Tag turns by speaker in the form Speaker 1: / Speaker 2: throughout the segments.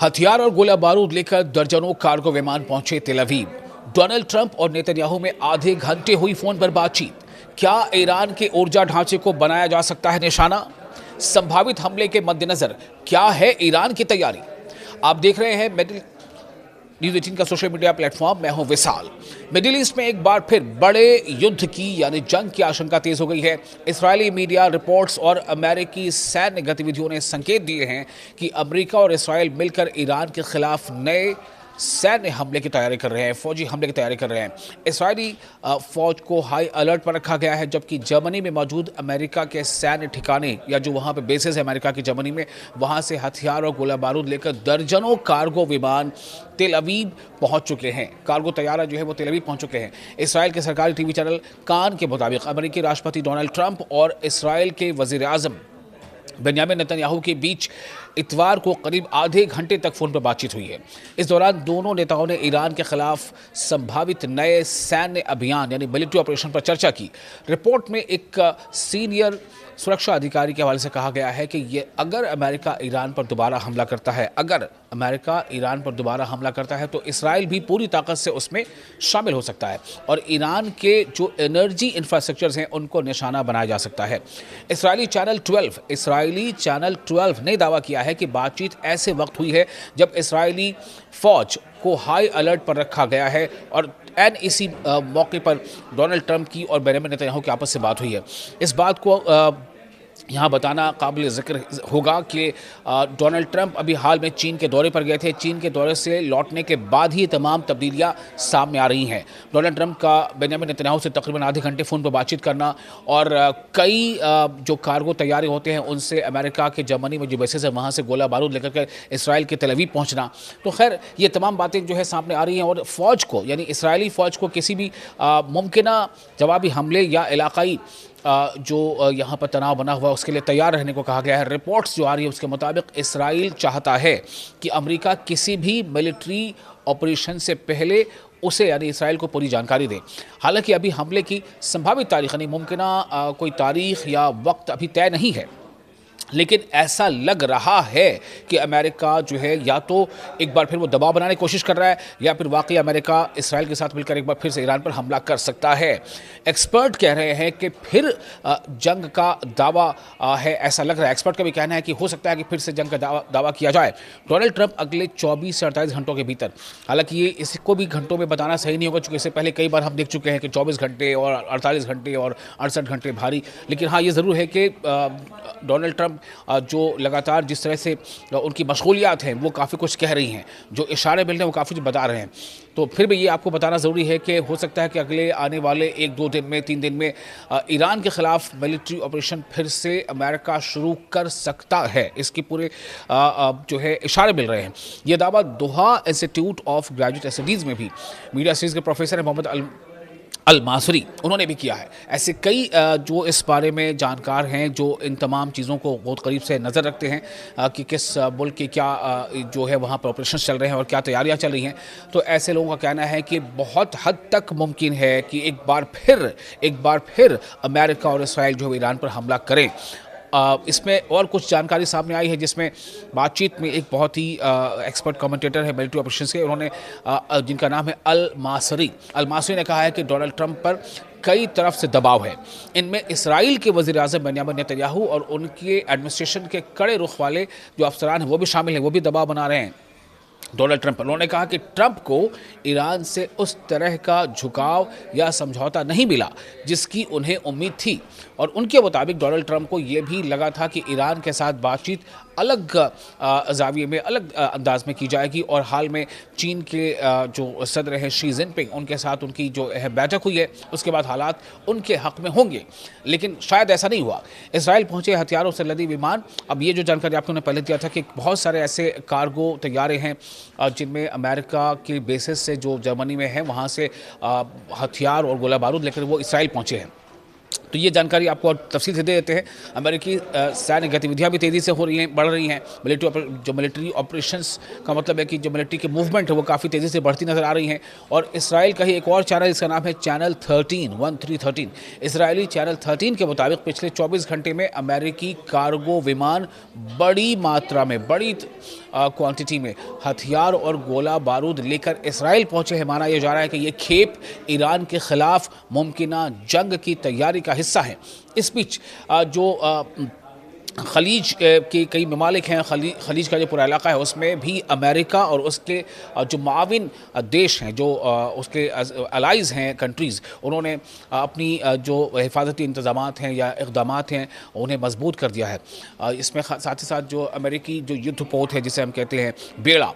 Speaker 1: हथियार और गोला बारूद लेकर दर्जनों कार्गो विमान पहुंचे तेल अवीव। डोनाल्ड ट्रंप और नेतन्याहू में आधे घंटे हुई फोन पर बातचीत। क्या ईरान के ऊर्जा ढांचे को बनाया जा सकता है निशाना? संभावित हमले के मद्देनजर क्या है ईरान की तैयारी? आप देख रहे हैं मिडिल न्यूज़ 18 का सोशल मीडिया प्लेटफॉर्म। मैं हूं विशाल। मिडिल ईस्ट में एक बार फिर बड़े युद्ध की यानी जंग की आशंका तेज हो गई है। इस्राएली मीडिया रिपोर्ट्स और अमेरिकी सैन्य गतिविधियों ने संकेत दिए हैं कि अमेरिका और इस्राएल मिलकर ईरान के खिलाफ नए सैन्य हमले की तैयारी कर रहे हैं, फौजी हमले की तैयारी कर रहे हैं। इस्राएली फौज को हाई अलर्ट पर रखा गया है, जबकि जर्मनी में मौजूद अमेरिका के सैन्य ठिकाने या जो वहाँ पे बेसेस है अमेरिका की जर्मनी में, वहाँ से हथियार और गोला बारूद लेकर दर्जनों कार्गो विमान तेल अवीव पहुँच चुके हैं। कार्गो तैयारा जो है वो तेल अवीव पहुँच चुके हैं। इसराइल के सरकारी टीवी चैनल कान के मुताबिक अमेरिकी राष्ट्रपति डोनाल्ड ट्रंप और इसराइल के वज़ीर आज़म बेंजामिन नेतन्याहू के बीच इतवार को करीब आधे घंटे तक फोन पर बातचीत हुई है। इस दौरान दोनों नेताओं ने ईरान के खिलाफ संभावित नए सैन्य अभियान यानी मिलिट्री ऑपरेशन पर चर्चा की। रिपोर्ट में एक सीनियर सुरक्षा अधिकारी के हवाले से कहा गया है कि ये अगर अमेरिका ईरान पर दोबारा हमला करता है तो इसराइल भी पूरी ताकत से उसमें शामिल हो सकता है और ईरान के जो एनर्जी इंफ्रास्ट्रक्चर्स हैं उनको निशाना बनाया जा सकता है। इस्राएली चैनल 12 ने दावा किया है कि बातचीत ऐसे वक्त हुई है जब इस्राएली फौज को हाई अलर्ट पर रखा गया है और इसी मौके पर डोनाल्ड ट्रंप की और बेंजामिन नेतन्याहू की आपस से बात हुई है। इस बात को यहाँ बताना काबिल ज़िक्र होगा कि डोनाल्ड ट्रंप अभी हाल में चीन के दौरे पर गए थे। चीन के दौरे से लौटने के बाद ही तमाम तब्दीलियाँ सामने आ रही हैं। डोनाल्ड ट्रंप का बेंजामिन नेतन्याहू से तकरीबन आधे घंटे फ़ोन पर बातचीत करना और कई जो कार्गो तैयारी होते हैं उनसे अमेरिका के जर्मनी में जो बेसेस है वहाँ से गोला बारूद लेकर के इसराइल के तेल अवीव पहुँचना, तो खैर ये तमाम बातें जो है सामने आ रही हैं और फ़ौज को यानी इसराइली फ़ौज को किसी भी मुमकिन जवाबी हमले या इलाकाई जो यहाँ पर तनाव बना हुआ है उसके लिए तैयार रहने को कहा गया है। रिपोर्ट्स जो आ रही है उसके मुताबिक इसराइल चाहता है कि अमेरिका किसी भी मिलिट्री ऑपरेशन से पहले उसे यानी इसराइल को पूरी जानकारी दे। हालांकि अभी हमले की संभावित तारीख यानी मुमकिन कोई तारीख या वक्त अभी तय नहीं है, लेकिन ऐसा लग रहा है कि अमेरिका जो है या तो एक बार फिर वो दबाव बनाने की कोशिश कर रहा है या फिर वाकई अमेरिका इसराइल के साथ मिलकर एक बार फिर से ईरान पर हमला कर सकता है। एक्सपर्ट कह रहे हैं कि फिर जंग का दावा है, ऐसा लग रहा है। एक्सपर्ट का भी कहना है कि हो सकता है कि फिर से जंग का दावा किया जाए डोनाल्ड ट्रंप अगले 24 से 48 घंटों के भीतर। हालांकि ये इसको भी घंटों में बताना सही नहीं होगा क्योंकि इससे पहले कई बार हम देख चुके हैं कि 24 घंटे और 48 घंटे और 68 घंटे भारी। लेकिन हाँ, ये ज़रूर है कि डोनाल्ड ट्रंप जो लगातार जिस तरह से उनकी मशगूलियात हैं वो काफ़ी कुछ कह रही हैं, जो इशारे मिल रहे हैं वो काफ़ी कुछ बता रहे हैं। तो फिर भी ये आपको बताना ज़रूरी है कि हो सकता है कि अगले आने वाले 1-2 दिन में 3 दिन में ईरान के ख़िलाफ़ मिलिट्री ऑपरेशन फिर से अमेरिका शुरू कर सकता है। इसके पूरे जो है इशारे मिल रहे हैं। ये दावा दोहा इंस्टीट्यूट ऑफ ग्रेजुएट स्टडीज़ में भी मीडिया स्टडीज़ के प्रोफेसर हैं मोहम्मद अल मासरी, उन्होंने भी किया है। ऐसे कई जो इस बारे में जानकार हैं जो इन तमाम चीज़ों को बहुत करीब से नज़र रखते हैं कि किस मुल्क की क्या जो है वहाँ पर ऑपरेशन चल रहे हैं और क्या तैयारियां चल रही हैं। तो ऐसे लोगों का कहना है कि बहुत हद तक मुमकिन है कि एक बार फिर अमेरिका और इसराइल जो ईरान पर हमला करें। इसमें और कुछ जानकारी सामने आई है जिसमें बातचीत में एक बहुत ही एक्सपर्ट कमेंटेटर है मिलिट्री ऑपरेशंस के, उन्होंने जिनका नाम है अल मासरी ने कहा है कि डोनाल्ड ट्रंप पर कई तरफ से दबाव है। इनमें इसराइल के वज़ीर आज़म बेंजामिन नेतन्याहू और उनके एडमिनिस्ट्रेशन के कड़े रुख वाले जो अफसरान हैं वो भी शामिल हैं, वो भी दबाव बना रहे हैं डोनाल्ड ट्रंप पर। उन्होंने कहा कि ट्रंप को ईरान से उस तरह का झुकाव या समझौता नहीं मिला जिसकी उन्हें उम्मीद थी और उनके मुताबिक डोनाल्ड ट्रंप को यह भी लगा था कि ईरान के साथ बातचीत अलग जाविये में, अलग अंदाज में की जाएगी और हाल में चीन के जो सदर हैं शी जिनपिंग, उनके साथ उनकी जो बैठक हुई है उसके बाद हालात उनके हक में होंगे, लेकिन शायद ऐसा नहीं हुआ। इसराइल पहुंचे हथियारों से लदे विमान। अब ये जो जानकारी आपको पहले दिया था कि बहुत सारे ऐसे कार्गो तैयारे हैं जिनमें अमेरिका के बेसिस से जो जर्मनी में है वहाँ से हथियार और गोला बारूद लेकर वो इसराइल पहुँचे हैं। तो ये जानकारी आपको और तफसील से दे देते हैं। अमेरिकी सैन्य गतिविधियां भी तेज़ी से हो रही हैं, बढ़ रही हैं। मिलिट्री ऑपरेशंस का मतलब है कि जो मिलिट्री की मूवमेंट है वो काफ़ी तेज़ी से बढ़ती नज़र आ रही हैं। और इसराइल का ही एक और चैनल, इसका नाम है चैनल 13 इसराइली चैनल 13 के मुताबिक पिछले 24 घंटे में अमेरिकी कार्गो विमान बड़ी मात्रा में, बड़ी क्वांटिटी में हथियार और गोला बारूद लेकर इसराइल पहुंचे हैं। माना यह जा रहा है कि ये खेप ईरान के खिलाफ मुमकिना जंग की तैयारी का हिस्सा है। इस बीच जो खलीज के कई ममालिक हैं, खलीज का जो पूरा इलाका है उसमें भी अमेरिका और उसके जो माविन देश हैं, जो उसके अलाइज़ हैं कंट्रीज़, उन्होंने अपनी जो हिफाजती इंतज़ामात हैं या इक़दामात हैं उन्हें मजबूत कर दिया है। इसमें साथ ही साथ जो अमेरिकी जो युद्धपोत है जिसे हम कहते हैं बेड़ा,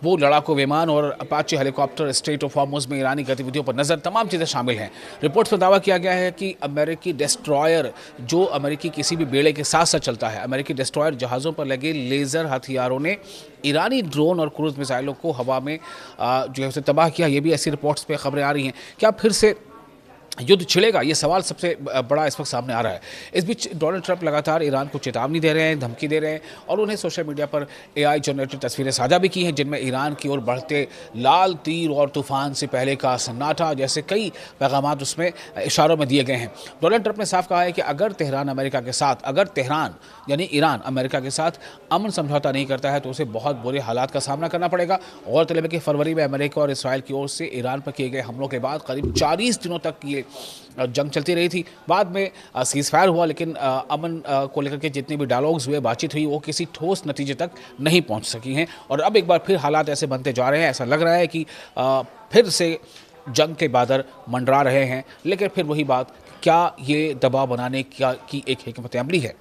Speaker 1: वो लड़ाकू विमान और Apache helicopter straight of Hormuz में ईरानी गतिविधियों पर नज़र, तमाम चीज़ें शामिल हैं। रिपोर्ट्स में दावा किया गया है कि अमेरिकी डिस्ट्रॉयर, जो अमेरिकी किसी भी बेड़े के साथ साथ चलता है, अमेरिकी डिस्ट्रॉयर जहाज़ों पर लगे लेज़र हथियारों ने ईरानी ड्रोन और क्रूज़ मिसाइलों को हवा में जो है उसे तबाह किया। ये भी ऐसी रिपोर्ट्स पे खबरें आ रही हैं। क्या फिर से युद्ध छिड़ेगा, ये सवाल सबसे बड़ा इस वक्त सामने आ रहा है। इस बीच डोनाल्ड ट्रंप लगातार ईरान को चेतावनी दे रहे हैं, धमकी दे रहे हैं और उन्हें सोशल मीडिया पर AI जनरेटेड तस्वीरें साझा भी की हैं जिनमें ईरान की ओर बढ़ते लाल तीर और तूफान से पहले का सन्नाटा जैसे कई पैगामात उसमें इशारों में दिए गए हैं। डोनाल्ड ट्रंप ने साफ कहा है कि अगर तेहरान यानी ईरान अमेरिका के साथ अमन समझौता नहीं करता है तो उसे बहुत बुरे हालात का सामना करना पड़ेगा। और तलब है कि फरवरी में अमेरिका और इसराइल की ओर से ईरान पर किए गए हमलों के बाद करीब 40 दिनों तक ये जंग चलती रही थी। बाद में सीज़ फायर हुआ, लेकिन अमन को लेकर के जितने भी डायलॉग्स हुए, बातचीत हुई, वो किसी ठोस नतीजे तक नहीं पहुंच सकी हैं। और अब एक बार फिर हालात ऐसे बनते जा रहे हैं, ऐसा लग रहा है कि फिर से जंग के बादल मंडरा रहे हैं। लेकिन फिर वही बात, क्या ये दबाव बनाने की एक हिकमत अमली है?